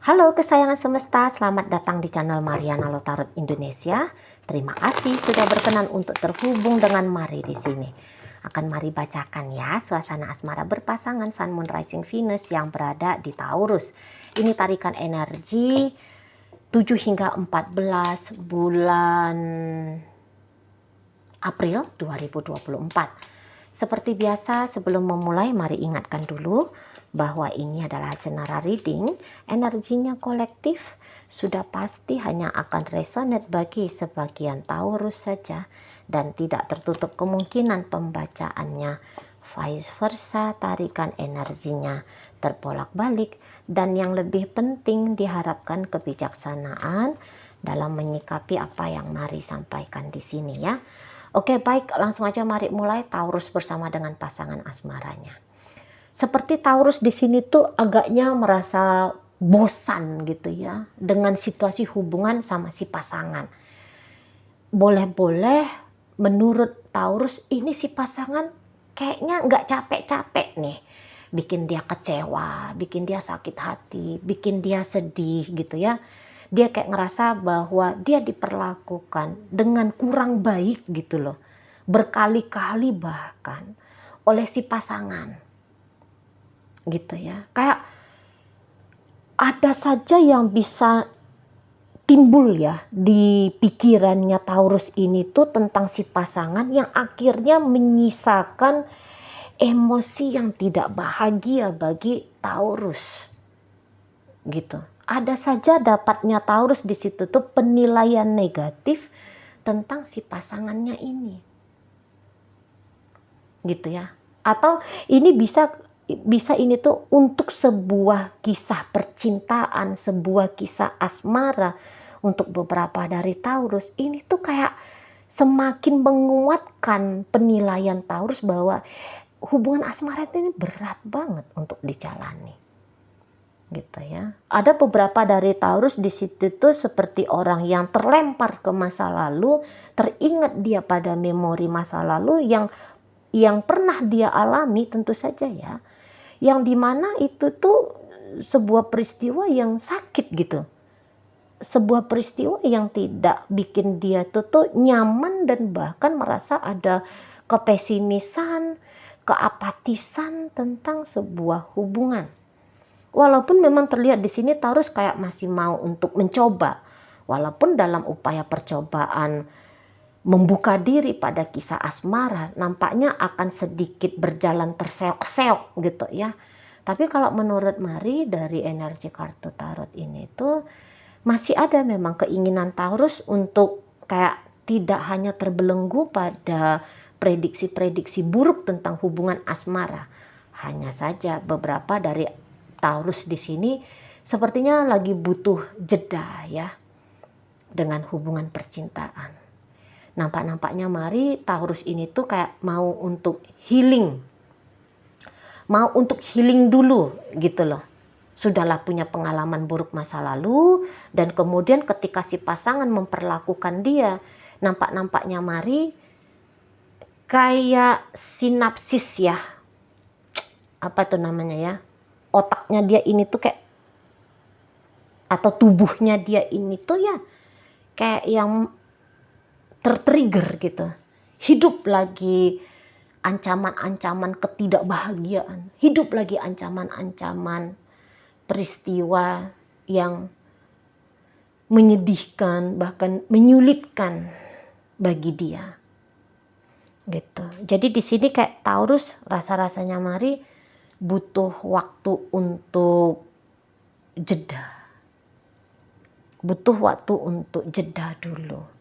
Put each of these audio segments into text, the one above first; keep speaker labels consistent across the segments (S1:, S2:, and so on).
S1: Halo kesayangan semesta, selamat datang di channel Mariana Lotarot Indonesia. Terima kasih sudah berkenan untuk terhubung dengan Mari di sini. Akan Mari bacakan ya suasana asmara berpasangan Sun Moon Rising Venus yang berada di Taurus. Ini tarikan energi 7 hingga 14 bulan April 2024. Seperti biasa, sebelum memulai, mari ingatkan dulu bahwa ini adalah general reading. Energinya kolektif, sudah pasti hanya akan resonate bagi sebagian Taurus saja dan tidak tertutup kemungkinan pembacaannya. Vice versa, tarikan energinya terbolak-balik dan yang lebih penting diharapkan kebijaksanaan dalam menyikapi apa yang Mari sampaikan di sini ya. Oke, baik, langsung aja mari mulai Taurus bersama dengan pasangan asmaranya. Seperti Taurus di sini tuh agaknya merasa bosan gitu ya dengan situasi hubungan sama si pasangan. Boleh-boleh menurut Taurus ini si pasangan kayaknya nggak capek-capek nih. Bikin dia kecewa, bikin dia sakit hati, bikin dia sedih gitu ya. Dia kayak ngerasa bahwa dia diperlakukan dengan kurang baik gitu loh. Berkali-kali bahkan oleh si pasangan. Gitu ya. Kayak ada saja yang bisa timbul ya di pikirannya Taurus ini tuh tentang si pasangan yang akhirnya menyisakan emosi yang tidak bahagia bagi Taurus. Gitu. Ada saja dapatnya Taurus di situ tuh penilaian negatif tentang si pasangannya ini. Gitu ya. Atau ini bisa ini tuh untuk sebuah kisah percintaan, sebuah kisah asmara untuk beberapa dari Taurus. Ini tuh kayak semakin menguatkan penilaian Taurus bahwa hubungan asmara ini berat banget untuk dijalani. Gitu ya. Ada beberapa dari Taurus di situ tuh seperti orang yang terlempar ke masa lalu, teringat dia pada memori masa lalu yang pernah dia alami tentu saja ya. Yang dimana itu tuh sebuah peristiwa yang sakit gitu. Sebuah peristiwa yang tidak bikin dia tuh nyaman dan bahkan merasa ada kepesimisan, keapatisan tentang sebuah hubungan. Walaupun memang terlihat di sini Taurus kayak masih mau untuk mencoba. Walaupun dalam upaya percobaan membuka diri pada kisah asmara nampaknya akan sedikit berjalan terseok-seok gitu ya. Tapi kalau menurut Mari dari energi kartu tarot ini tuh masih ada memang keinginan Taurus untuk kayak tidak hanya terbelenggu pada prediksi-prediksi buruk tentang hubungan asmara. Hanya saja beberapa dari Taurus di sini sepertinya lagi butuh jeda ya dengan hubungan percintaan. Nampak-nampaknya Mari Taurus ini tuh kayak mau untuk healing. Mau untuk healing dulu gitu loh. Sudahlah punya pengalaman buruk masa lalu dan kemudian ketika si pasangan memperlakukan dia, nampak-nampaknya Mari kayak sinapsis ya. Apa tuh namanya ya? Otaknya dia ini tuh kayak atau tubuhnya dia ini tuh ya kayak yang tertrigger gitu. Hidup lagi ancaman-ancaman ketidakbahagiaan. Hidup lagi ancaman-ancaman peristiwa yang menyedihkan bahkan menyulitkan bagi dia. Gitu. Jadi di sini kayak Taurus rasa-rasanya Mari butuh waktu untuk jeda. Butuh waktu untuk jeda dulu.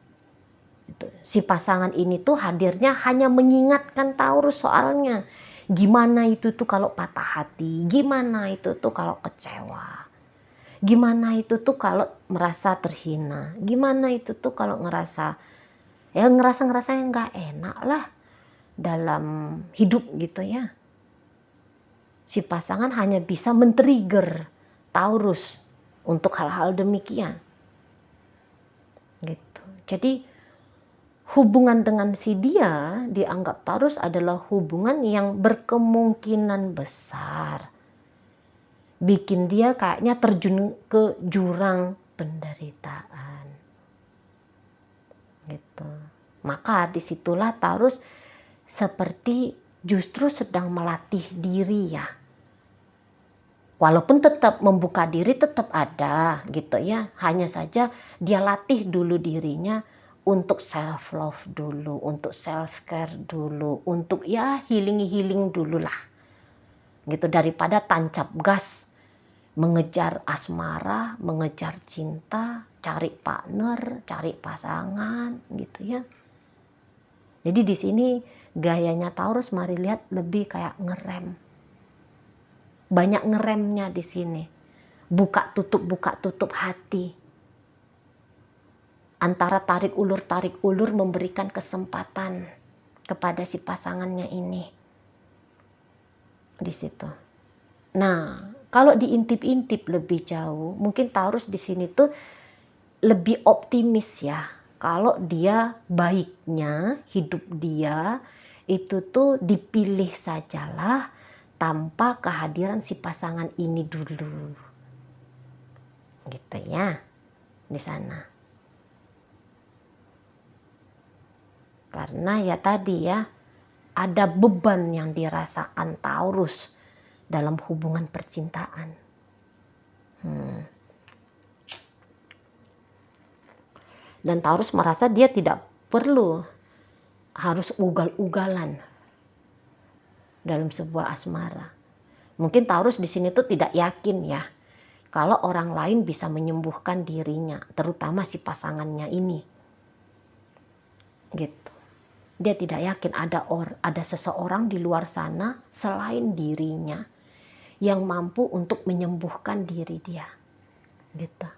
S1: Si pasangan ini tuh hadirnya hanya mengingatkan Taurus soalnya. Gimana itu tuh kalau patah hati. Gimana itu tuh kalau kecewa. Gimana itu tuh kalau merasa terhina. Gimana itu tuh kalau ngerasa yang nggak enak lah dalam hidup gitu ya. Si pasangan hanya bisa men-trigger Taurus untuk hal-hal demikian. Gitu. Jadi hubungan dengan si dia dianggap Taurus adalah hubungan yang berkemungkinan besar bikin dia kayaknya terjun ke jurang penderitaan gitu. Maka disitulah Taurus seperti justru sedang melatih diri ya. Walaupun tetap membuka diri tetap ada gitu ya. Hanya saja dia latih dulu dirinya untuk self love dulu, untuk self care dulu, untuk ya healing dulu lah. Gitu, daripada tancap gas mengejar asmara, mengejar cinta, cari partner, cari pasangan gitu ya. Jadi di sini gayanya Taurus mari lihat lebih kayak ngerem. Banyak ngeremnya di sini. Buka tutup hati. Antara tarik ulur memberikan kesempatan kepada si pasangannya ini. Di situ. Nah, kalau diintip-intip lebih jauh, mungkin Taurus di sini tuh lebih optimis ya. Kalau dia baiknya hidup dia itu tuh dipilih sajalah tanpa kehadiran si pasangan ini dulu. Gitu ya, di sana. Karena ya tadi ya, ada beban yang dirasakan Taurus dalam hubungan percintaan. Dan Taurus merasa dia tidak perlu harus ugal-ugalan dalam sebuah asmara. Mungkin Taurus di sini tuh tidak yakin ya kalau orang lain bisa menyembuhkan dirinya, terutama si pasangannya ini. Gitu. Dia tidak yakin ada seseorang di luar sana selain dirinya yang mampu untuk menyembuhkan diri dia. Gitu.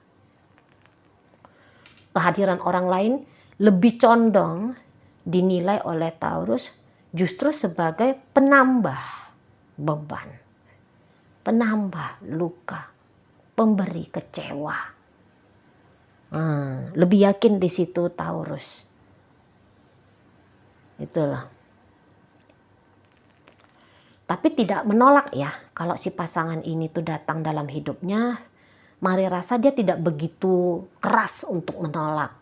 S1: Kehadiran orang lain lebih condong dinilai oleh Taurus justru sebagai penambah beban, penambah luka, pemberi kecewa. Lebih yakin di situ Taurus. Itulah. Tapi tidak menolak ya kalau si pasangan ini tuh datang dalam hidupnya. Mari rasa dia tidak begitu keras untuk menolak.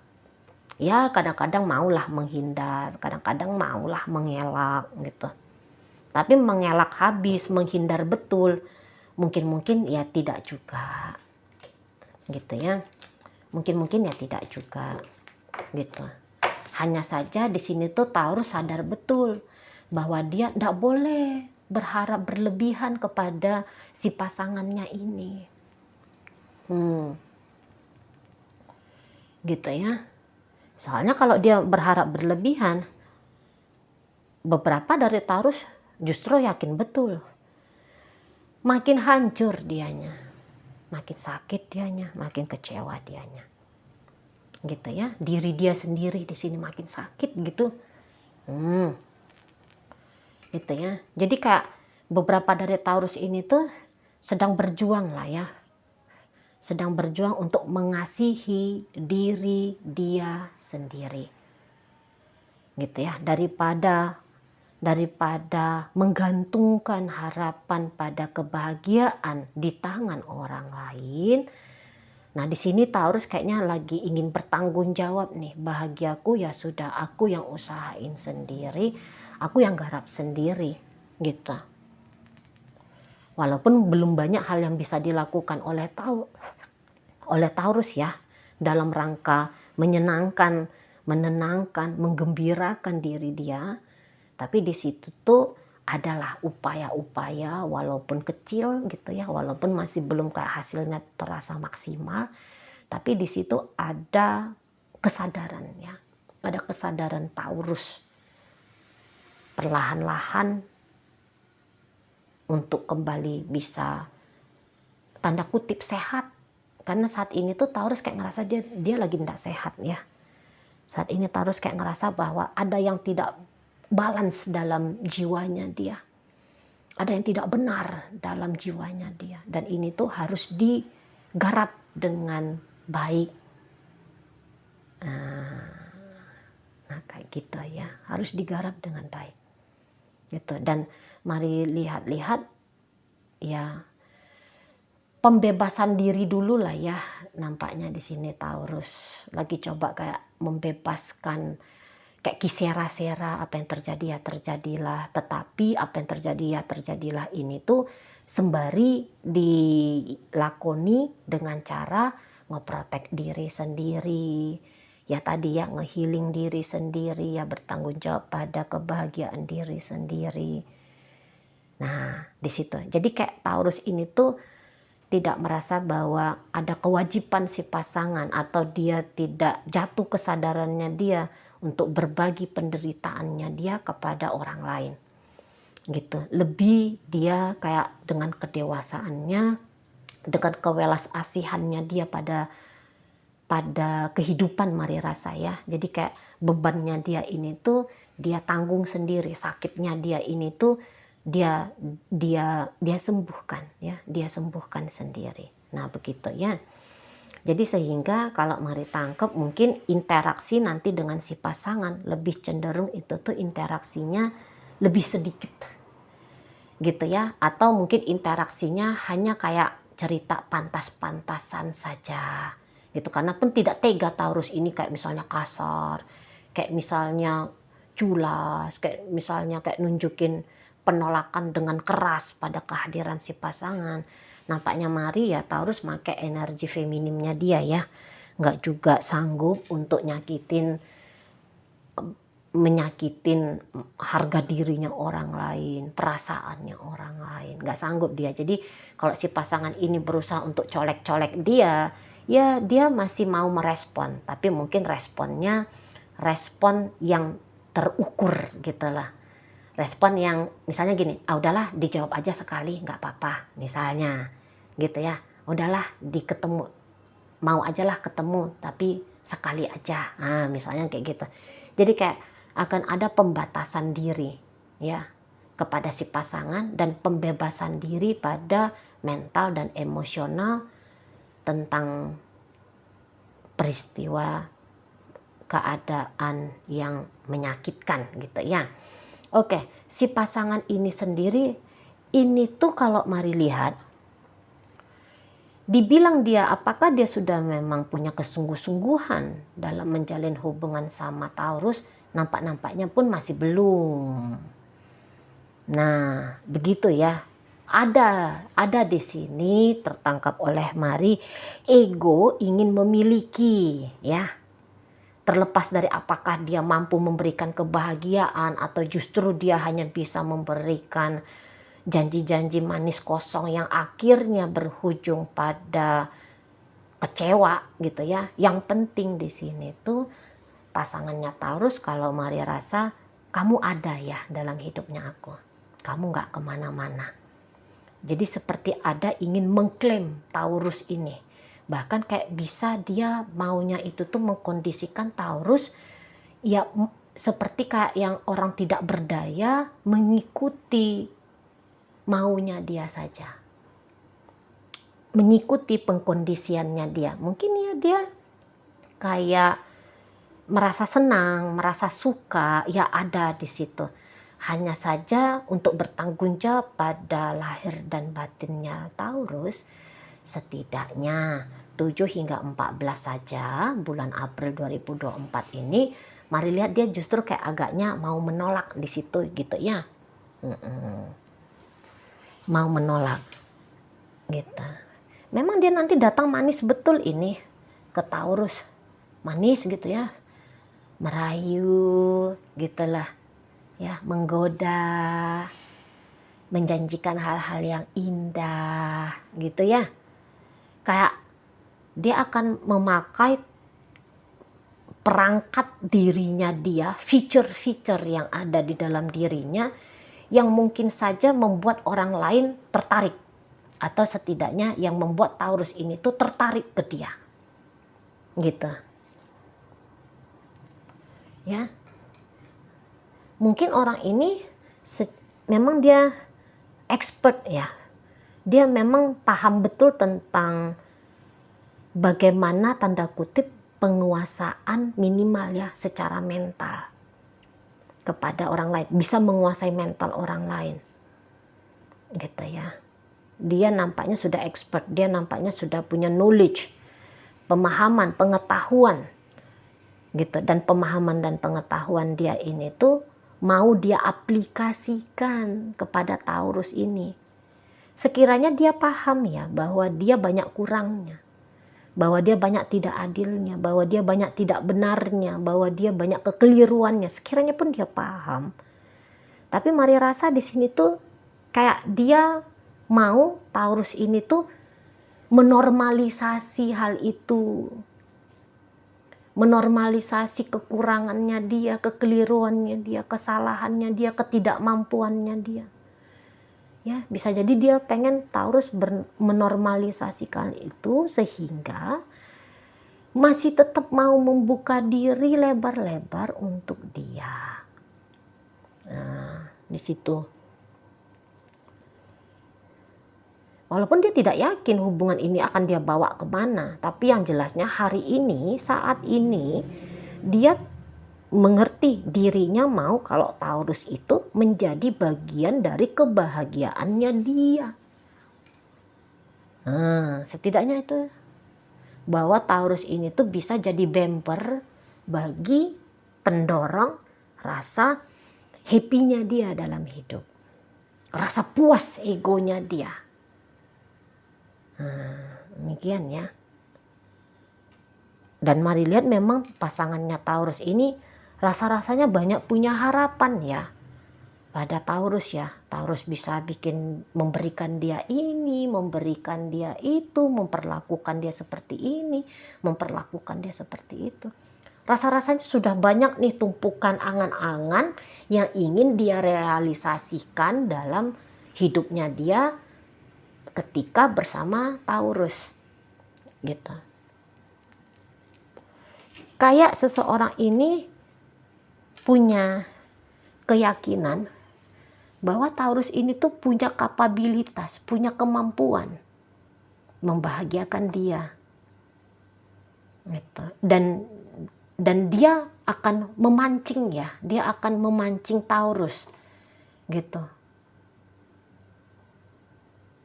S1: Ya kadang-kadang maulah menghindar, kadang-kadang maulah mengelak gitu. Tapi mengelak habis, menghindar betul, mungkin ya tidak juga. Gitu ya. Mungkin ya tidak juga. Gitu. Hanya saja di sini tuh Taurus sadar betul bahwa dia tidak boleh berharap berlebihan kepada si pasangannya ini. Gitu ya. Soalnya kalau dia berharap berlebihan, beberapa dari Taurus justru yakin betul. Makin hancur dianya, makin sakit dianya, makin kecewa dianya. Gitu ya, diri dia sendiri di sini makin sakit gitu. Gitu ya. Jadi kayak beberapa dari Taurus ini tuh sedang berjuang lah ya. Sedang berjuang untuk mengasihi diri dia sendiri. Gitu ya, daripada menggantungkan harapan pada kebahagiaan di tangan orang lain. Nah, di sini Taurus kayaknya lagi ingin bertanggung jawab nih. Bahagiaku ya sudah aku yang usahain sendiri, aku yang garap sendiri, gitu. Walaupun belum banyak hal yang bisa dilakukan oleh Taurus ya, dalam rangka menyenangkan, menenangkan, menggembirakan diri dia. Tapi di situ tuh adalah upaya-upaya walaupun kecil gitu ya, walaupun masih belum kayak hasilnya terasa maksimal, tapi di situ ada kesadaran ya, ada kesadaran Taurus perlahan-lahan untuk kembali bisa tanda kutip sehat. Karena saat ini tuh Taurus kayak ngerasa dia lagi tidak sehat ya. Saat ini Taurus kayak ngerasa bahwa ada yang tidak balance dalam jiwanya dia. Ada yang tidak benar dalam jiwanya dia. Dan ini tuh harus digarap dengan baik. Nah kayak gitu ya. Harus digarap dengan baik. Gitu. Dan mari lihat-lihat ya, pembebasan diri dulu lah ya, nampaknya di sini Taurus lagi coba kayak membebaskan, kayak kisera-sera, apa yang terjadi ya terjadilah, tetapi apa yang terjadi ya terjadilah ini tuh sembari dilakoni dengan cara ngeprotek diri sendiri. Ya tadi ya, ngehealing diri sendiri, ya bertanggung jawab pada kebahagiaan diri sendiri. Nah, di situ. Jadi kayak Taurus ini tuh tidak merasa bahwa ada kewajiban si pasangan, atau dia tidak jatuh kesadarannya dia untuk berbagi penderitaannya dia kepada orang lain. Gitu. Lebih dia kayak dengan kedewasaannya, dengan kewelas asihannya dia pada kehidupan Mari rasa ya. Jadi kayak bebannya dia ini tuh dia tanggung sendiri, sakitnya dia ini tuh dia sembuhkan ya, dia sembuhkan sendiri. Nah begitu ya. Jadi sehingga kalau Mari tangkep mungkin interaksi nanti dengan si pasangan lebih cenderung itu tuh interaksinya lebih sedikit gitu ya, atau mungkin interaksinya hanya kayak cerita pantas-pantasan saja gitu, karena pun tidak tega Taurus ini kayak misalnya kasar, kayak misalnya culas, kayak misalnya kayak nunjukin penolakan dengan keras pada kehadiran si pasangan. Nampaknya Mari ya Taurus pakai energi feminimnya dia ya, nggak juga sanggup untuk menyakitin harga dirinya orang lain, perasaannya orang lain, nggak sanggup dia. Jadi kalau si pasangan ini berusaha untuk colek-colek dia, ya dia masih mau merespon, tapi mungkin responnya respon yang terukur gitu lah. Respon yang misalnya gini, udahlah dijawab aja sekali nggak apa-apa misalnya gitu ya, udahlah diketemu, mau aja lah ketemu tapi sekali aja, nah misalnya kayak gitu. Jadi kayak akan ada pembatasan diri ya kepada si pasangan, dan pembebasan diri pada mental dan emosional tentang peristiwa keadaan yang menyakitkan gitu ya. Oke, si pasangan ini sendiri ini tuh kalau Mari lihat, dibilang dia apakah dia sudah memang punya kesungguh-sungguhan dalam menjalin hubungan sama Taurus, nampaknya pun masih belum. Nah, begitu ya. Ada di sini tertangkap oleh Mari ego ingin memiliki ya. Terlepas dari apakah dia mampu memberikan kebahagiaan atau justru dia hanya bisa memberikan janji-janji manis kosong yang akhirnya berujung pada kecewa gitu ya. Yang penting di sini tuh pasangannya Taurus kalau Mari rasa, kamu ada ya dalam hidupnya aku, kamu nggak kemana-mana. Jadi seperti ada ingin mengklaim Taurus ini, bahkan kayak bisa dia maunya itu tuh mengkondisikan Taurus ya seperti kayak yang orang tidak berdaya mengikuti maunya dia saja, mengikuti pengkondisiannya dia. Mungkin ya dia kayak merasa senang, merasa suka, ya ada di situ. Hanya saja untuk bertanggung jawab pada lahir dan batinnya Taurus, setidaknya 7 hingga 14 saja bulan April 2024 ini, Mari lihat dia justru kayak agaknya mau menolak di situ gitu ya. Mau menolak gitu. Memang dia nanti datang manis betul ini ke Taurus, manis gitu ya, merayu gitulah ya, menggoda, menjanjikan hal-hal yang indah gitu ya. Kayak dia akan memakai perangkat dirinya dia, fitur-fitur yang ada di dalam dirinya yang mungkin saja membuat orang lain tertarik, atau setidaknya yang membuat Taurus ini tuh tertarik ke dia gitu ya. Mungkin orang ini memang dia expert ya, dia memang paham betul tentang bagaimana tanda kutip penguasaan minimal ya secara mental kepada orang lain, bisa menguasai mental orang lain gitu ya. Dia nampaknya sudah expert, dia nampaknya sudah punya knowledge, pemahaman, pengetahuan gitu. Dan pemahaman dan pengetahuan dia ini tuh mau dia aplikasikan kepada Taurus ini. Sekiranya dia paham ya bahwa dia banyak kurangnya, bahwa dia banyak tidak adilnya, bahwa dia banyak tidak benarnya, bahwa dia banyak kekeliruannya, sekiranya pun dia paham. Tapi mari rasa di sini tuh kayak dia mau Taurus ini tuh menormalisasi hal itu. Menormalisasi kekurangannya dia, kekeliruannya dia, kesalahannya dia, ketidakmampuannya dia. Ya, bisa jadi dia pengen Taurus menormalisasikan itu sehingga masih tetap mau membuka diri lebar-lebar untuk dia. Nah, di situ. Walaupun dia tidak yakin hubungan ini akan dia bawa kemana, tapi yang jelasnya hari ini, saat ini, dia mengerti dirinya mau kalau Taurus itu menjadi bagian dari kebahagiaannya dia. Nah, setidaknya itu bahwa Taurus ini tuh bisa jadi bumper bagi pendorong rasa happy-nya dia dalam hidup. Rasa puas egonya dia. Nah, demikian ya. Dan mari lihat memang pasangannya Taurus ini rasa-rasanya banyak punya harapan ya pada Taurus ya. Taurus bisa memberikan dia ini, memberikan dia itu, memperlakukan dia seperti ini, memperlakukan dia seperti itu. Rasa-rasanya sudah banyak nih tumpukan angan-angan yang ingin dia realisasikan dalam hidupnya dia ketika bersama Taurus gitu. Kayak seseorang ini punya keyakinan bahwa Taurus ini tuh punya kapabilitas, punya kemampuan membahagiakan dia gitu. Dan dia akan memancing ya, dia akan memancing Taurus gitu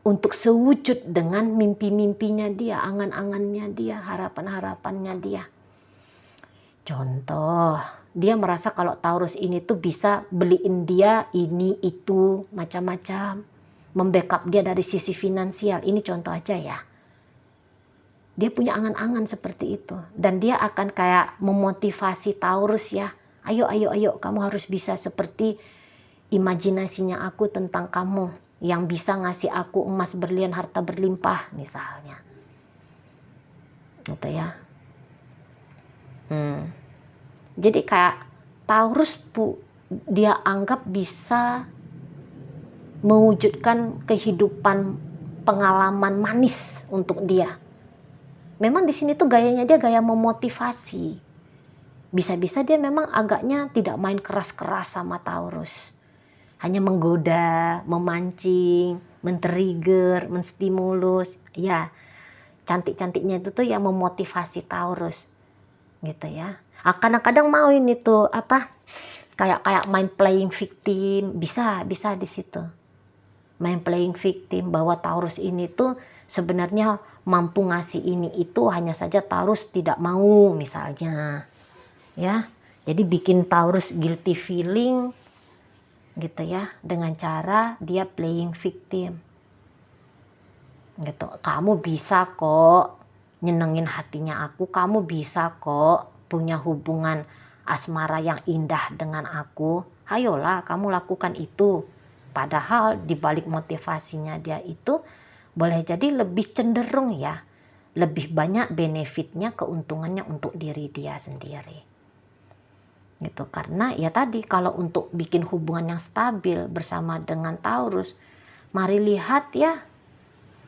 S1: untuk sewujud dengan mimpi-mimpinya dia, angan-angannya dia, harapan-harapannya dia. Contoh, dia merasa kalau Taurus ini tuh bisa beliin dia ini, itu, macam-macam. Membackup dia dari sisi finansial. Ini contoh aja ya. Dia punya angan-angan seperti itu. Dan dia akan kayak memotivasi Taurus ya. Ayo, ayo, ayo, kamu harus bisa seperti imajinasinya aku tentang kamu. Yang bisa ngasih aku emas berlian, harta berlimpah misalnya. Gitu ya. Jadi kayak Taurus dia anggap bisa mewujudkan kehidupan pengalaman manis untuk dia. Memang di sini tuh gayanya dia gaya memotivasi. Bisa-bisa dia memang agaknya tidak main keras-keras sama Taurus. Hanya menggoda, memancing, men-trigger, menstimulus. Ya, cantik-cantiknya itu tuh yang memotivasi Taurus. Gitu ya. Kadang-kadang mau ini tuh kayak main playing victim, bisa di situ. Main playing victim bahwa Taurus ini tuh sebenarnya mampu ngasih ini itu, hanya saja Taurus tidak mau misalnya. Ya. Jadi bikin Taurus guilty feeling gitu ya, dengan cara dia playing victim. Gitu. Kamu bisa kok nyenengin hatinya aku, kamu bisa kok punya hubungan asmara yang indah dengan aku. Ayolah kamu lakukan itu. Padahal di balik motivasinya dia itu boleh jadi lebih cenderung ya, lebih banyak benefitnya, keuntungannya untuk diri dia sendiri. Gitu. Karena ya tadi, kalau untuk bikin hubungan yang stabil bersama dengan Taurus, mari lihat ya,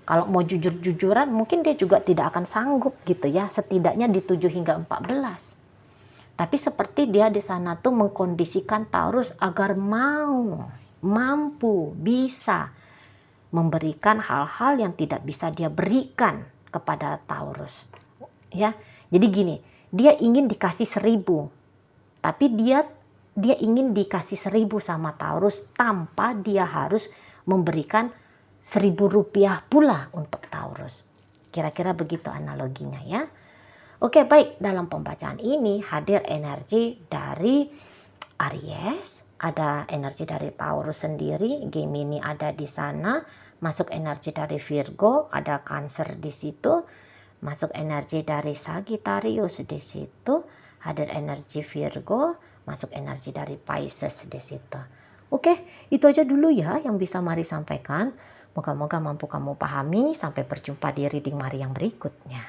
S1: kalau mau jujur-jujuran mungkin dia juga tidak akan sanggup gitu ya, setidaknya di 7 hingga 14. Tapi seperti dia di sana tuh mengkondisikan Taurus agar mampu, bisa memberikan hal-hal yang tidak bisa dia berikan kepada Taurus. Ya, jadi gini, dia ingin dikasih 1000. Tapi dia ingin dikasih 1000 sama Taurus tanpa dia harus memberikan Rp1.000 pula untuk Taurus. Kira-kira begitu analoginya ya. Oke, baik, dalam pembacaan ini hadir energi dari Aries, ada energi dari Taurus sendiri, Gemini ada di sana, masuk energi dari Virgo, ada Cancer di situ, masuk energi dari Sagittarius di situ, hadir energi Virgo, masuk energi dari Pisces di situ. Oke, itu aja dulu ya yang bisa Mari sampaikan. Moga-moga mampu kamu pahami. Sampai berjumpa di reading Mari yang berikutnya.